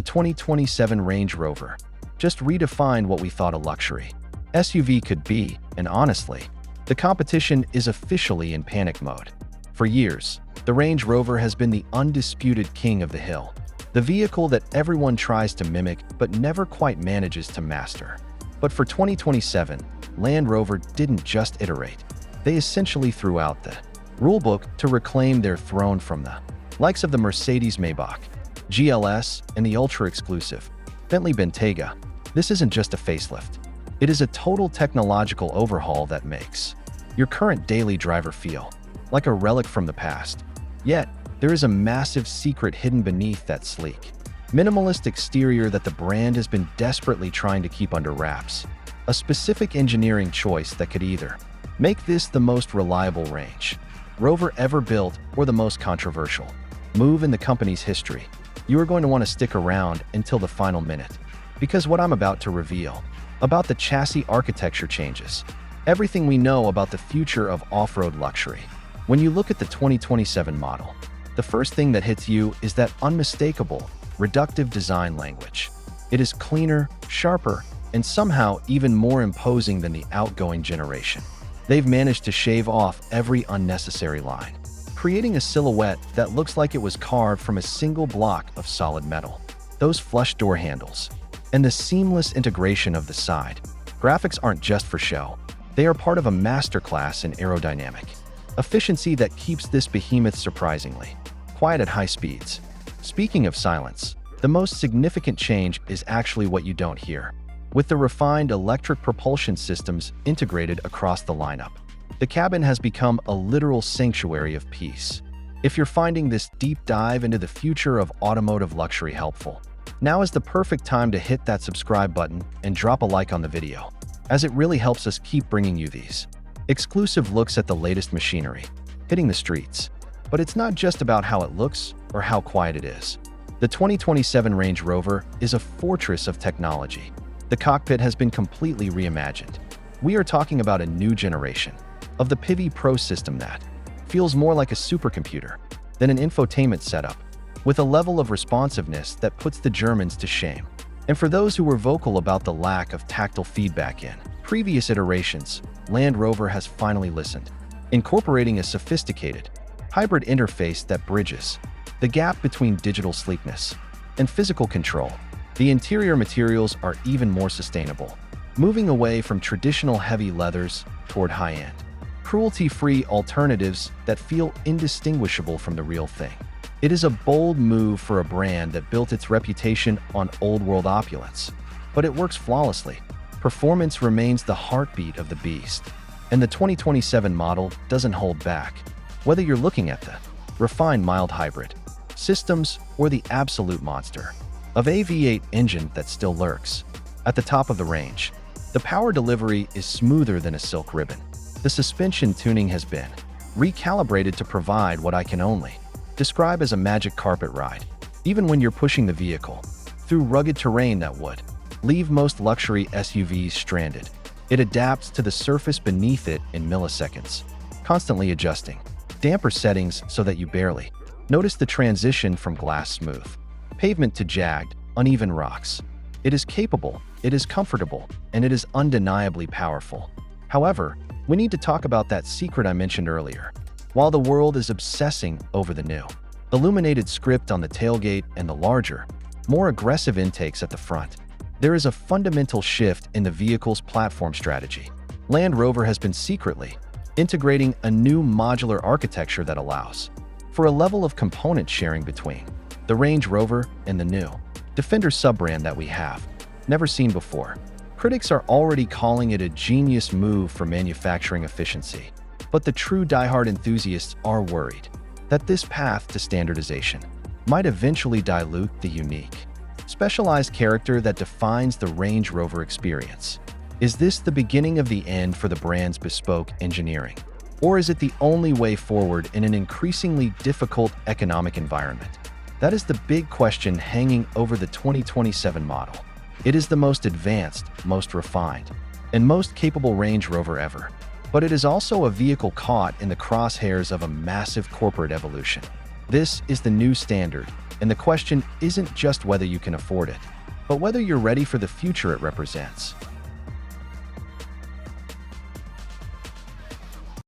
the 2027 Range Rover just redefined what we thought a luxury SUV could be, and honestly, the competition is officially in panic mode. For years, the Range Rover has been the undisputed king of the hill, the vehicle that everyone tries to mimic but never quite manages to master. But for 2027, Land Rover didn't just iterate. They essentially threw out the rulebook to reclaim their throne from the likes of the Mercedes Maybach, GLS, and the ultra-exclusive Bentley Bentayga. This isn't just a facelift. It is a total technological overhaul that makes your current daily driver feel like a relic from the past. Yet, there is a massive secret hidden beneath that sleek, minimalist exterior that the brand has been desperately trying to keep under wraps. A specific engineering choice that could either make this the most reliable Range Rover ever built or the most controversial move in the company's history. You are going to want to stick around until the final minute, because what I'm about to reveal about the chassis architecture changes everything we know about the future of off-road luxury. When you look at the 2027 model, the first thing that hits you is that unmistakable, reductive design language. It is cleaner, sharper, and somehow even more imposing than the outgoing generation. They've managed to shave off every unnecessary line, creating a silhouette that looks like it was carved from a single block of solid metal. Those flush door handles and the seamless integration of the side graphics aren't just for show. They are part of a masterclass in aerodynamic efficiency that keeps this behemoth surprisingly quiet at high speeds. Speaking of silence, the most significant change is actually what you don't hear. With the refined electric propulsion systems integrated across the lineup, the cabin has become a literal sanctuary of peace. If you're finding this deep dive into the future of automotive luxury helpful, now is the perfect time to hit that subscribe button and drop a like on the video, as it really helps us keep bringing you these exclusive looks at the latest machinery hitting the streets. But it's not just about how it looks or how quiet it is. The 2027 Range Rover is a fortress of technology. The cockpit has been completely reimagined. We are talking about a new generation of the Pivi Pro system that feels more like a supercomputer than an infotainment setup, with a level of responsiveness that puts the Germans to shame. And for those who were vocal about the lack of tactile feedback in previous iterations, Land Rover has finally listened, incorporating a sophisticated hybrid interface that bridges the gap between digital sleekness and physical control. The interior materials are even more sustainable, moving away from traditional heavy leathers toward high-end, cruelty-free alternatives that feel indistinguishable from the real thing. It is a bold move for a brand that built its reputation on old-world opulence, but it works flawlessly. Performance remains the heartbeat of the beast, and the 2027 model doesn't hold back. Whether you're looking at the refined mild hybrid systems or the absolute monster of a V8 engine that still lurks at the top of the range, the power delivery is smoother than a silk ribbon. The suspension tuning has been recalibrated to provide what I can only describe as a magic carpet ride, even when you're pushing the vehicle through rugged terrain that would leave most luxury SUVs stranded. It adapts to the surface beneath it in milliseconds, constantly adjusting damper settings so that you barely notice the transition from glass smooth pavement to jagged, uneven rocks. It is capable, it is comfortable, and it is undeniably powerful. However, we need to talk about that secret I mentioned earlier. While the world is obsessing over the new illuminated script on the tailgate and the larger, more aggressive intakes at the front, there is a fundamental shift in the vehicle's platform strategy. Land Rover has been secretly integrating a new modular architecture that allows for a level of component sharing between the Range Rover and the new Defender sub-brand that we have never seen before. Critics are already calling it a genius move for manufacturing efficiency, but the true diehard enthusiasts are worried that this path to standardization might eventually dilute the unique, specialized character that defines the Range Rover experience. Is this the beginning of the end for the brand's bespoke engineering? Or is it the only way forward in an increasingly difficult economic environment? That is the big question hanging over the 2027 model. It is the most advanced, most refined, and most capable Range Rover ever. But it is also a vehicle caught in the crosshairs of a massive corporate evolution. This is the new standard, and the question isn't just whether you can afford it, but whether you're ready for the future it represents.